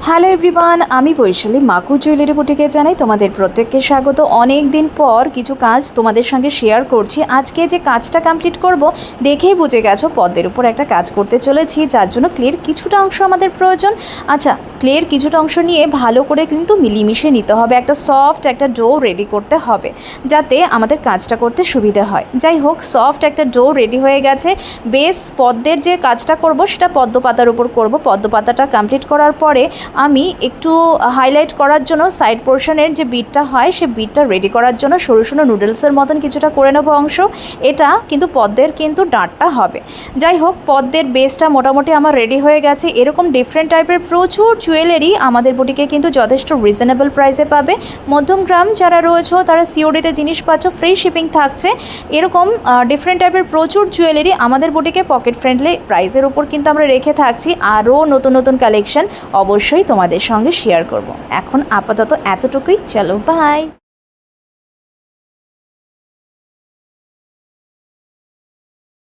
Hello everyone, আমি Vaishali মাকু jewellery বুটিকে জানাই তোমাদের প্রত্যেককে স্বাগত। অনেক দিন পর কিছু কাজ তোমাদের সঙ্গে শেয়ার করছি। আজকে যে কাজটা কমপ্লিট করব দেখেই বুঝে গেছো পদ্মের উপর একটা কাজ করতে চলেছি, যার জন্য ক্লের কিছুটা অংশ আমাদের প্রয়োজন। আচ্ছা, ক্লের কিছুটা অংশ নিয়ে ভালো করে কিন্তু মিলিমিশে নিতে হবে, একটা সফট একটা ডো রেডি করতে হবে যাতে আমাদের কাজটা করতে সুবিধে হয়। যাই হোক, সফট একটা ডো রেডি হয়ে গেছে। বেশ পদ্মের যে কাজটা করব সেটা পদ্ম পাতার উপর করব। পদ্ম পাতাটা কমপ্লিট করার পরে আমি একটু হাইলাইট করার জন্য সাইড পোর্শনের যে বিটটা হয় সে বিটটা রেডি করার জন্য সরু সরু নুডলসের মতন কিছুটা করে নেবো অংশ। এটা কিন্তু পদ্মের কিন্তু ডাঁটটা হবে। যাই হোক, পদ্মের বেসটা মোটামুটি আমার রেডি হয়ে গেছে। এরকম ডিফারেন্ট টাইপের প্রচুর জুয়েলারি আমাদের বুটিকে কিন্তু যথেষ্ট রিজনেবল প্রাইসে পাবে। মধ্যমগ্রাম যারা রয়েছে তারা সিওডিতে জিনিস পাচ্ছ, ফ্রি শিপিং থাকছে। এরকম ডিফারেন্ট টাইপের প্রচুর জুয়েলারি আমাদের বুটিকে পকেট ফ্রেন্ডলি প্রাইসের উপর কিন্তু আমরা রেখে থাকছি। আরও নতুন নতুন কালেকশন অবশ্যই তোমাদের সঙ্গে শেয়ার করব। এখন আপাতত এতটুকুই, চলো বাই।